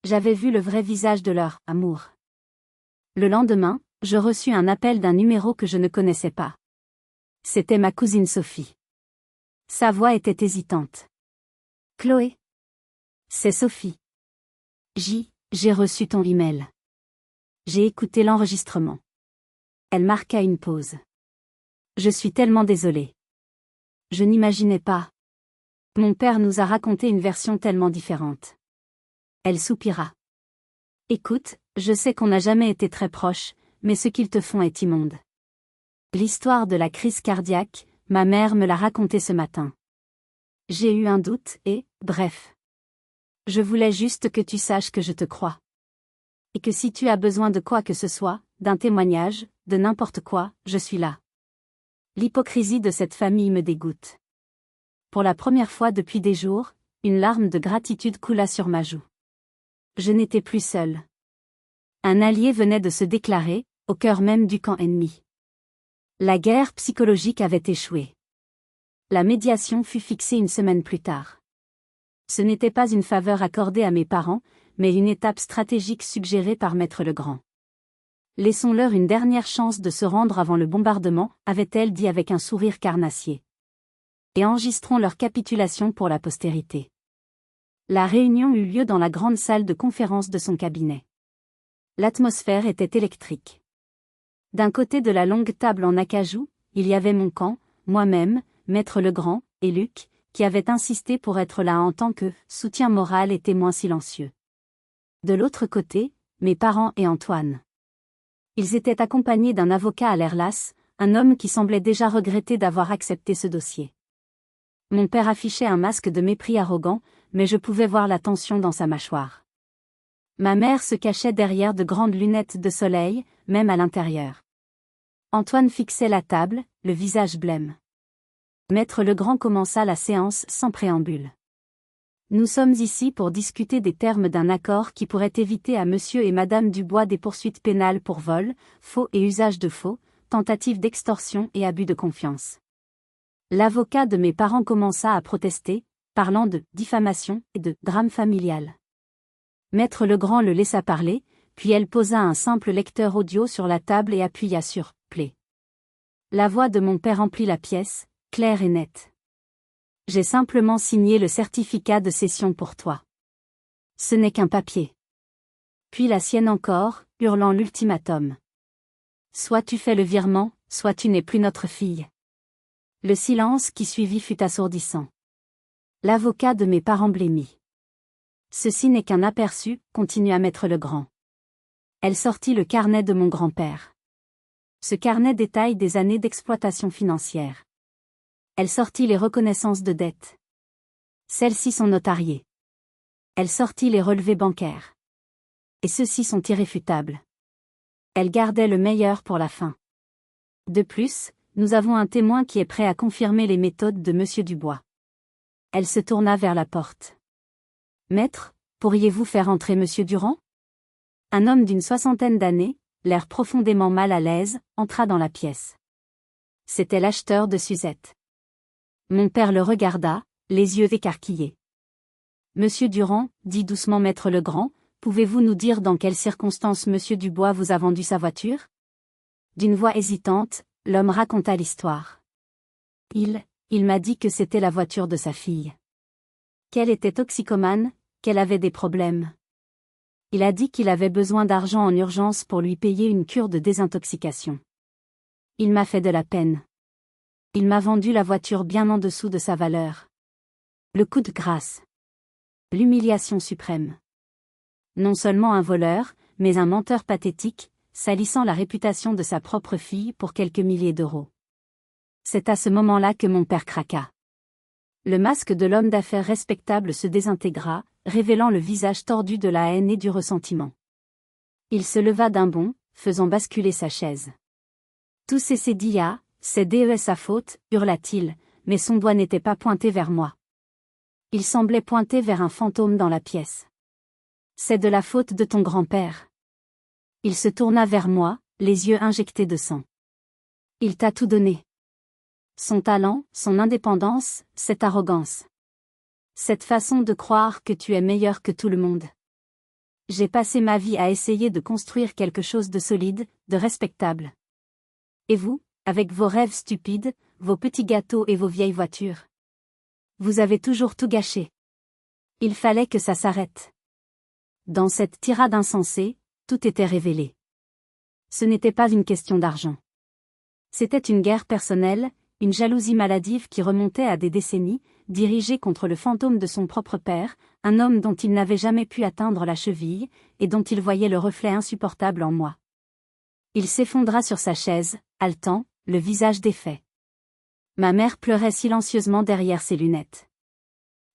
J'avais vu le vrai visage de leur amour. Le lendemain, je reçus un appel d'un numéro que je ne connaissais pas. C'était ma cousine Sophie. Sa voix était hésitante. Chloé. C'est Sophie. J'ai reçu ton email. J'ai écouté l'enregistrement. Elle marqua une pause. Je suis tellement désolée. Je n'imaginais pas. Mon père nous a raconté une version tellement différente. Elle soupira. Écoute, je sais qu'on n'a jamais été très proches, mais ce qu'ils te font est immonde. L'histoire de la crise cardiaque, ma mère me l'a racontée ce matin. J'ai eu un doute et, bref. Je voulais juste que tu saches que je te crois. Et que si tu as besoin de quoi que ce soit, d'un témoignage, de n'importe quoi, je suis là. L'hypocrisie de cette famille me dégoûte. Pour la première fois depuis des jours, une larme de gratitude coula sur ma joue. Je n'étais plus seule. Un allié venait de se déclarer, au cœur même du camp ennemi. La guerre psychologique avait échoué. La médiation fut fixée une semaine plus tard. Ce n'était pas une faveur accordée à mes parents, mais une étape stratégique suggérée par Maître Legrand. Laissons-leur une dernière chance de se rendre avant le bombardement, avait-elle dit avec un sourire carnassier. Et enregistrons leur capitulation pour la postérité. La réunion eut lieu dans la grande salle de conférence de son cabinet. L'atmosphère était électrique. D'un côté de la longue table en acajou, il y avait Montcamp, moi-même, Maître Legrand, et Luc, qui avaient insisté pour être là en tant que soutien moral et témoin silencieux. De l'autre côté, mes parents et Antoine. Ils étaient accompagnés d'un avocat à l'air las, un homme qui semblait déjà regretter d'avoir accepté ce dossier. Mon père affichait un masque de mépris arrogant, mais je pouvais voir la tension dans sa mâchoire. Ma mère se cachait derrière de grandes lunettes de soleil, même à l'intérieur. Antoine fixait la table, le visage blême. Maître Legrand commença la séance sans préambule. Nous sommes ici pour discuter des termes d'un accord qui pourrait éviter à monsieur et madame Dubois des poursuites pénales pour vol, faux et usage de faux, tentative d'extorsion et abus de confiance. L'avocat de mes parents commença à protester, parlant de diffamation et de drame familial. Maître Legrand le laissa parler, puis elle posa un simple lecteur audio sur la table et appuya sur « Play ». La voix de mon père remplit la pièce, claire et nette. J'ai simplement signé le certificat de cession pour toi. Ce n'est qu'un papier. Puis la sienne encore, hurlant l'ultimatum. Soit tu fais le virement, soit tu n'es plus notre fille. Le silence qui suivit fut assourdissant. L'avocat de mes parents blêmit. Ceci n'est qu'un aperçu, continua Maître Legrand. Elle sortit le carnet de mon grand-père. Ce carnet détaille des années d'exploitation financière. Elle sortit les reconnaissances de dette. Celles-ci sont notariées. Elle sortit les relevés bancaires. Et ceux-ci sont irréfutables. Elle gardait le meilleur pour la fin. De plus, nous avons un témoin qui est prêt à confirmer les méthodes de monsieur Dubois. Elle se tourna vers la porte. Maître, pourriez-vous faire entrer monsieur Durand ? Un homme d'une 60aine d'années, l'air profondément mal à l'aise, entra dans la pièce. C'était l'acheteur de Suzette. Mon père le regarda, les yeux écarquillés. Monsieur Durand, dit doucement Maître Legrand, pouvez-vous nous dire dans quelles circonstances monsieur Dubois vous a vendu sa voiture ? D'une voix hésitante, l'homme raconta l'histoire. Il m'a dit que c'était la voiture de sa fille. Qu'elle était toxicomane, qu'elle avait des problèmes. Il a dit qu'il avait besoin d'argent en urgence pour lui payer une cure de désintoxication. Il m'a fait de la peine. Il m'a vendu la voiture bien en dessous de sa valeur. Le coup de grâce. L'humiliation suprême. Non seulement un voleur, mais un menteur pathétique, salissant la réputation de sa propre fille pour quelques milliers d'euros. C'est à ce moment-là que mon père craqua. Le masque de l'homme d'affaires respectable se désintégra, révélant le visage tordu de la haine et du ressentiment. Il se leva d'un bond, faisant basculer sa chaise. Tout s'est dit à, c'est sa faute, hurla-t-il, mais son doigt n'était pas pointé vers moi. Il semblait pointer vers un fantôme dans la pièce. C'est de la faute de ton grand-père. Il se tourna vers moi, les yeux injectés de sang. Il t'a tout donné. Son talent, son indépendance, cette arrogance. Cette façon de croire que tu es meilleur que tout le monde. J'ai passé ma vie à essayer de construire quelque chose de solide, de respectable. Et vous, avec vos rêves stupides, vos petits gâteaux et vos vieilles voitures. Vous avez toujours tout gâché. Il fallait que ça s'arrête. Dans cette tirade insensée, tout était révélé. Ce n'était pas une question d'argent. C'était une guerre personnelle, une jalousie maladive qui remontait à des décennies, dirigée contre le fantôme de son propre père, un homme dont il n'avait jamais pu atteindre la cheville, et dont il voyait le reflet insupportable en moi. Il s'effondra sur sa chaise, haletant, le visage défait. Ma mère pleurait silencieusement derrière ses lunettes.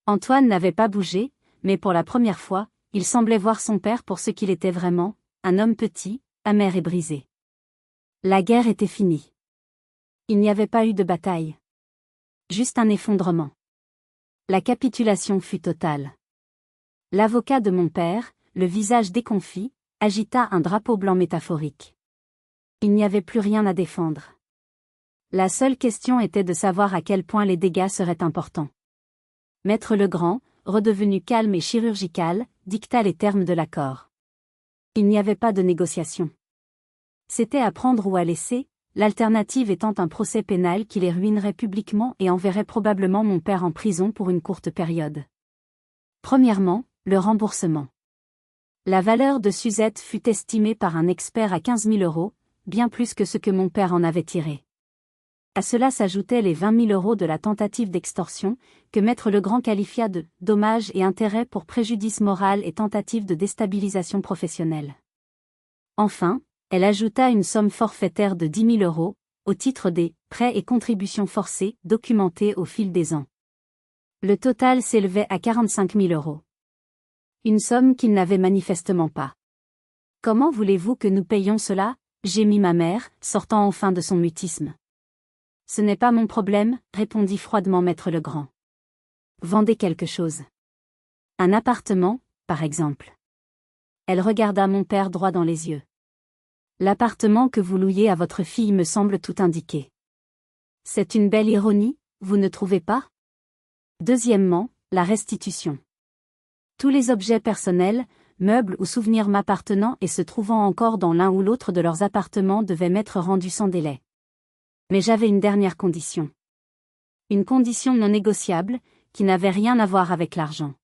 Antoine n'avait pas bougé, mais pour la première fois, il semblait voir son père pour ce qu'il était vraiment, un homme petit, amer et brisé. La guerre était finie. Il n'y avait pas eu de bataille. Juste un effondrement. La capitulation fut totale. L'avocat de mon père, le visage déconfit, agita un drapeau blanc métaphorique. Il n'y avait plus rien à défendre. La seule question était de savoir à quel point les dégâts seraient importants. Maître Legrand, redevenu calme et chirurgical, dicta les termes de l'accord. Il n'y avait pas de négociation. C'était à prendre ou à laisser, l'alternative étant un procès pénal qui les ruinerait publiquement et enverrait probablement mon père en prison pour une courte période. Premièrement, le remboursement. La valeur de Suzette fut estimée par un expert à 15 000 €, bien plus que ce que mon père en avait tiré. À cela s'ajoutaient les 20 000 € de la tentative d'extorsion, que Maître Legrand qualifia de « dommages et intérêts pour préjudice moral et tentative de déstabilisation professionnelle ». Enfin, elle ajouta une somme forfaitaire de 10 000 €, au titre des « prêts et contributions forcés » documentés au fil des ans. Le total s'élevait à 45 000 €. Une somme qu'il n'avait manifestement pas. « Comment voulez-vous que nous payions cela ?» gémit ma mère, sortant enfin de son mutisme. « Ce n'est pas mon problème, » répondit froidement Maître Legrand. « Vendez quelque chose. Un appartement, par exemple. » Elle regarda mon père droit dans les yeux. « L'appartement que vous louiez à votre fille me semble tout indiquer. C'est une belle ironie, vous ne trouvez pas ? Deuxièmement, la restitution. Tous les objets personnels, meubles ou souvenirs m'appartenant et se trouvant encore dans l'un ou l'autre de leurs appartements devaient m'être rendus sans délai. Mais j'avais une dernière condition. Une condition non négociable, qui n'avait rien à voir avec l'argent.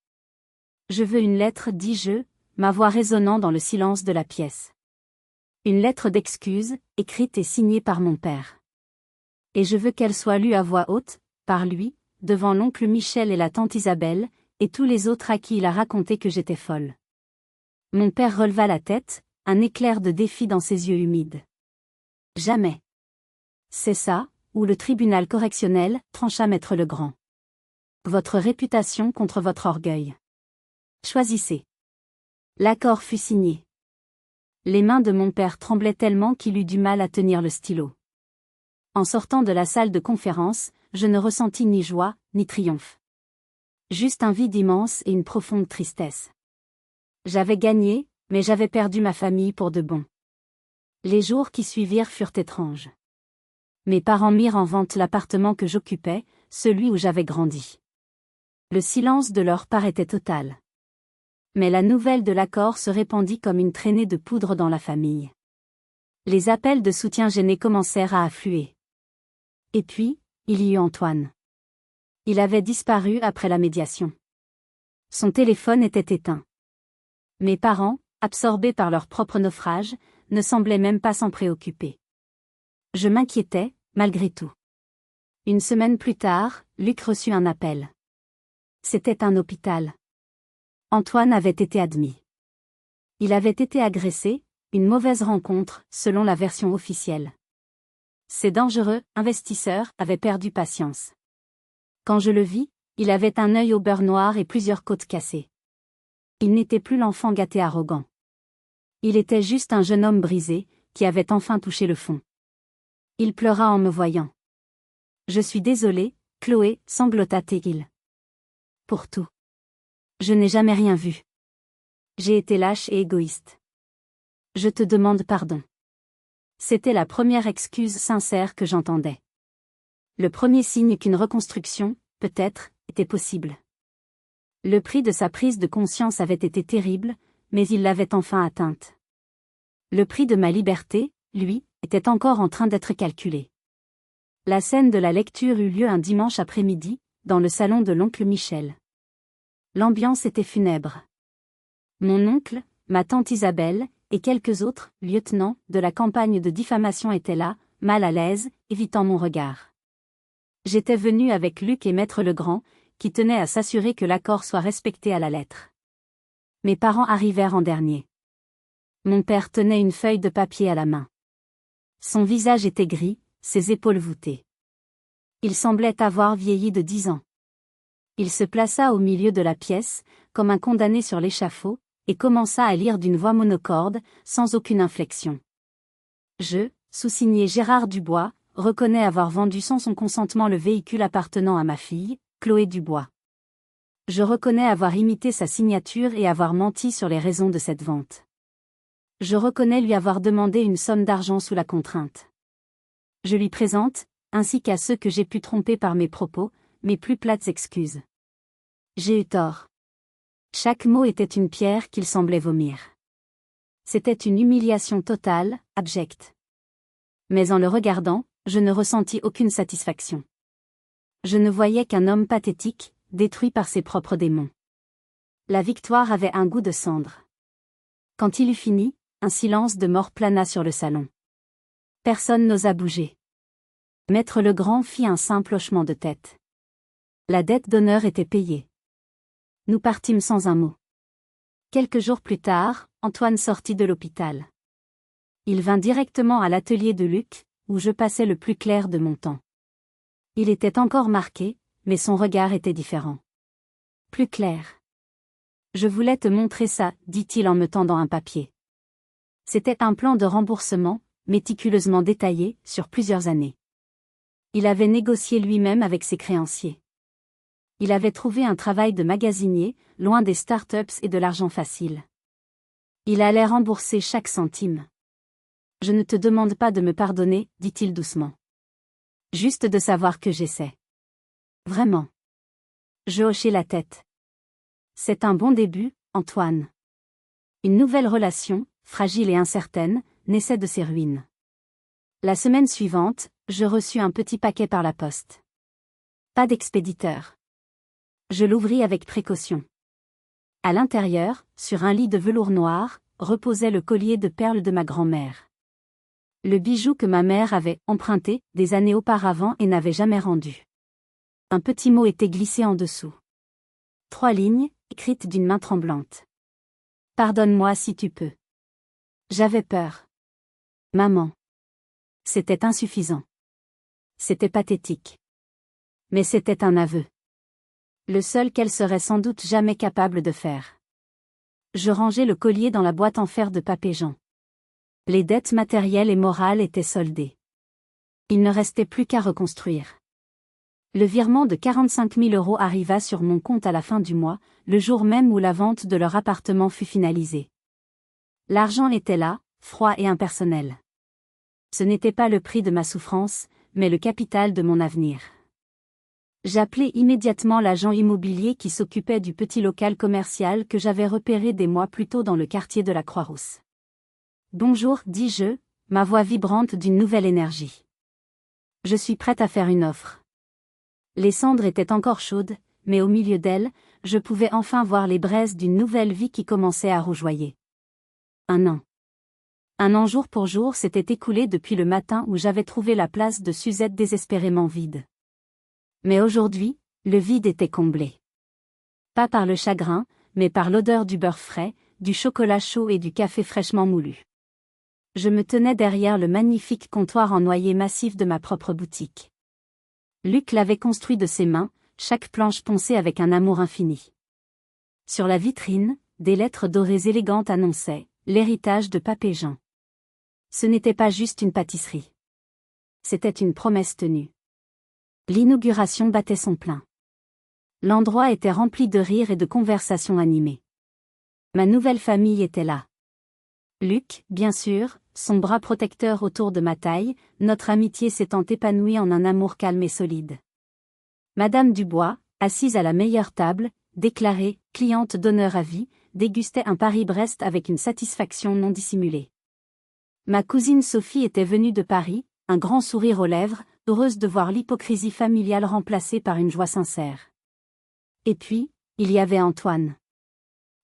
Je veux une lettre, dis-je, ma voix résonnant dans le silence de la pièce. Une lettre d'excuse, écrite et signée par mon père. Et je veux qu'elle soit lue à voix haute, par lui, devant l'oncle Michel et la tante Isabelle, et tous les autres à qui il a raconté que j'étais folle. Mon père releva la tête, un éclair de défi dans ses yeux humides. Jamais. C'est ça, ou le tribunal correctionnel, trancha Maître Legrand. Votre réputation contre votre orgueil. Choisissez. L'accord fut signé. Les mains de mon père tremblaient tellement qu'il eut du mal à tenir le stylo. En sortant de la salle de conférence, je ne ressentis ni joie, ni triomphe. Juste un vide immense et une profonde tristesse. J'avais gagné, mais j'avais perdu ma famille pour de bon. Les jours qui suivirent furent étranges. Mes parents mirent en vente l'appartement que j'occupais, celui où j'avais grandi. Le silence de leur part était total. Mais la nouvelle de l'accord se répandit comme une traînée de poudre dans la famille. Les appels de soutien gênés commencèrent à affluer. Et puis, il y eut Antoine. Il avait disparu après la médiation. Son téléphone était éteint. Mes parents, absorbés par leur propre naufrage, ne semblaient même pas s'en préoccuper. Je m'inquiétais, malgré tout. Une semaine plus tard, Luc reçut un appel. C'était un hôpital. Antoine avait été admis. Il avait été agressé, une mauvaise rencontre, selon la version officielle. Ces dangereux investisseurs avaient perdu patience. Quand je le vis, il avait un œil au beurre noir et plusieurs côtes cassées. Il n'était plus l'enfant gâté arrogant. Il était juste un jeune homme brisé, qui avait enfin touché le fond. Il pleura en me voyant. « Je suis désolé, Chloé, » sanglota-t-il. « Pour tout. Je n'ai jamais rien vu. J'ai été lâche et égoïste. Je te demande pardon. » C'était la première excuse sincère que j'entendais. Le premier signe qu'une reconstruction, peut-être, était possible. Le prix de sa prise de conscience avait été terrible, mais il l'avait enfin atteinte. Le prix de ma liberté, lui, était encore en train d'être calculé. La scène de la lecture eut lieu un dimanche après-midi, dans le salon de l'oncle Michel. L'ambiance était funèbre. Mon oncle, ma tante Isabelle, et quelques autres lieutenants de la campagne de diffamation étaient là, mal à l'aise, évitant mon regard. J'étais venu avec Luc et Maître Legrand, qui tenaient à s'assurer que l'accord soit respecté à la lettre. Mes parents arrivèrent en dernier. Mon père tenait une feuille de papier à la main. Son visage était gris, ses épaules voûtées. Il semblait avoir vieilli de 10 ans. Il se plaça au milieu de la pièce, comme un condamné sur l'échafaud, et commença à lire d'une voix monocorde, sans aucune inflexion. Je, sous-signé Gérard Dubois, reconnais avoir vendu sans son consentement le véhicule appartenant à ma fille, Chloé Dubois. Je reconnais avoir imité sa signature et avoir menti sur les raisons de cette vente. Je reconnais lui avoir demandé une somme d'argent sous la contrainte. Je lui présente, ainsi qu'à ceux que j'ai pu tromper par mes propos, mes plus plates excuses. J'ai eu tort. Chaque mot était une pierre qu'il semblait vomir. C'était une humiliation totale, abjecte. Mais en le regardant, je ne ressentis aucune satisfaction. Je ne voyais qu'un homme pathétique, détruit par ses propres démons. La victoire avait un goût de cendre. Quand il eut fini, un silence de mort plana sur le salon. Personne n'osa bouger. Maître Legrand fit un simple hochement de tête. La dette d'honneur était payée. Nous partîmes sans un mot. Quelques jours plus tard, Antoine sortit de l'hôpital. Il vint directement à l'atelier de Luc, où je passais le plus clair de mon temps. Il était encore marqué, mais son regard était différent. Plus clair. Je voulais te montrer ça, dit-il en me tendant un papier. C'était un plan de remboursement, méticuleusement détaillé, sur plusieurs années. Il avait négocié lui-même avec ses créanciers. Il avait trouvé un travail de magasinier, loin des start-ups et de l'argent facile. Il allait rembourser chaque centime. Je ne te demande pas de me pardonner, dit-il doucement. Juste de savoir que j'essaie. Vraiment. Je hochai la tête. C'est un bon début, Antoine. Une nouvelle relation, fragile et incertaine, naissait de ses ruines. La semaine suivante, je reçus un petit paquet par la poste. Pas d'expéditeur. Je l'ouvris avec précaution. À l'intérieur, sur un lit de velours noir, reposait le collier de perles de ma grand-mère. Le bijou que ma mère avait emprunté des années auparavant et n'avait jamais rendu. Un petit mot était glissé en dessous. 3 lignes, écrites d'une main tremblante. Pardonne-moi si tu peux. J'avais peur. Maman. C'était insuffisant. C'était pathétique. Mais c'était un aveu. Le seul qu'elle serait sans doute jamais capable de faire. Je rangeai le collier dans la boîte en fer de Papéjean. Les dettes matérielles et morales étaient soldées. Il ne restait plus qu'à reconstruire. Le virement de 45 000 € arriva sur mon compte à la fin du mois, le jour même où la vente de leur appartement fut finalisée. L'argent était là, froid et impersonnel. Ce n'était pas le prix de ma souffrance, mais le capital de mon avenir. J'appelai immédiatement l'agent immobilier qui s'occupait du petit local commercial que j'avais repéré des mois plus tôt dans le quartier de la Croix-Rousse. « Bonjour, dis-je, ma voix vibrante d'une nouvelle énergie. Je suis prête à faire une offre. » Les cendres étaient encore chaudes, mais au milieu d'elles, je pouvais enfin voir les braises d'une nouvelle vie qui commençait à rougeoyer. Un an jour pour jour s'était écoulé depuis le matin où j'avais trouvé la place de Suzette désespérément vide. Mais aujourd'hui, le vide était comblé. Pas par le chagrin, mais par l'odeur du beurre frais, du chocolat chaud et du café fraîchement moulu. Je me tenais derrière le magnifique comptoir en noyer massif de ma propre boutique. Luc l'avait construit de ses mains, chaque planche poncée avec un amour infini. Sur la vitrine, des lettres dorées élégantes annonçaient « L'héritage de Papéjean ». Ce n'était pas juste une pâtisserie. C'était une promesse tenue. L'inauguration battait son plein. L'endroit était rempli de rires et de conversations animées. Ma nouvelle famille était là. Luc, bien sûr, son bras protecteur autour de ma taille, notre amitié s'étant épanouie en un amour calme et solide. Madame Dubois, assise à la meilleure table, déclarée « cliente d'honneur à vie », dégustait un Paris-Brest avec une satisfaction non dissimulée. Ma cousine Sophie était venue de Paris, un grand sourire aux lèvres, heureuse de voir l'hypocrisie familiale remplacée par une joie sincère. Et puis, il y avait Antoine.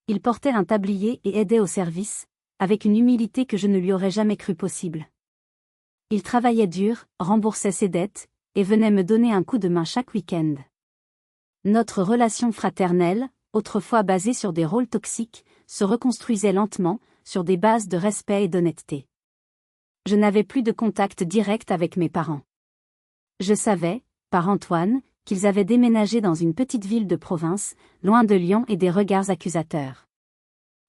Il portait un tablier et aidait au service, avec une humilité que je ne lui aurais jamais cru possible. Il travaillait dur, remboursait ses dettes, et venait me donner un coup de main chaque week-end. Notre relation fraternelle, autrefois basée sur des rôles toxiques, se reconstruisait lentement, sur des bases de respect et d'honnêteté. Je n'avais plus de contact direct avec mes parents. Je savais, par Antoine, qu'ils avaient déménagé dans une petite ville de province, loin de Lyon et des regards accusateurs.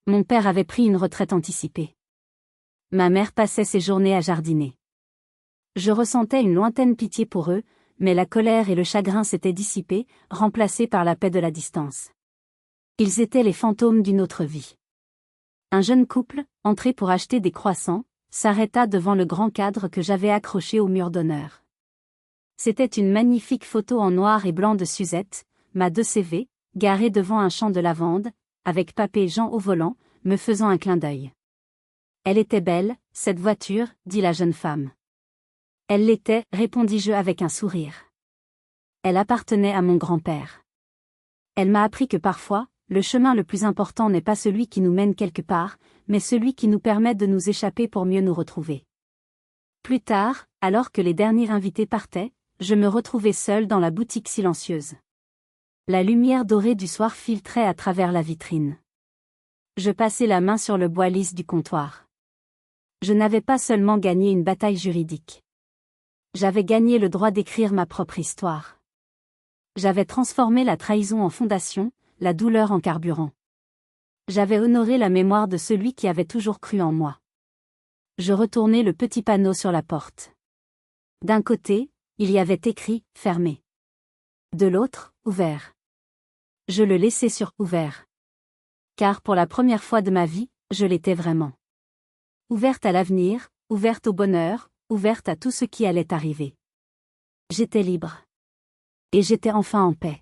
Mon père avait pris une retraite anticipée. Ma mère passait ses journées à jardiner. Je ressentais une lointaine pitié pour eux, mais la colère et le chagrin s'étaient dissipés, remplacés par la paix de la distance. Ils étaient les fantômes d'une autre vie. Un jeune couple, entré pour acheter des croissants, s'arrêta devant le grand cadre que j'avais accroché au mur d'honneur. C'était une magnifique photo en noir et blanc de Suzette, ma 2CV, garée devant un champ de lavande, avec papé Jean au volant, me faisant un clin d'œil. Elle était belle, cette voiture, dit la jeune femme. Elle l'était, répondis-je avec un sourire. Elle appartenait à mon grand-père. Elle m'a appris que parfois, le chemin le plus important n'est pas celui qui nous mène quelque part, mais celui qui nous permet de nous échapper pour mieux nous retrouver. Plus tard, alors que les derniers invités partaient, je me retrouvai seule dans la boutique silencieuse. La lumière dorée du soir filtrait à travers la vitrine. Je passai la main sur le bois lisse du comptoir. Je n'avais pas seulement gagné une bataille juridique. J'avais gagné le droit d'écrire ma propre histoire. J'avais transformé la trahison en fondation, la douleur en carburant. J'avais honoré la mémoire de celui qui avait toujours cru en moi. Je retournai le petit panneau sur la porte. D'un côté, il y avait écrit « Fermé ». De l'autre, « Ouvert ». Je le laissai sur « Ouvert ». Car pour la première fois de ma vie, je l'étais vraiment. Ouverte à l'avenir, ouverte au bonheur, ouverte à tout ce qui allait arriver. J'étais libre. Et j'étais enfin en paix.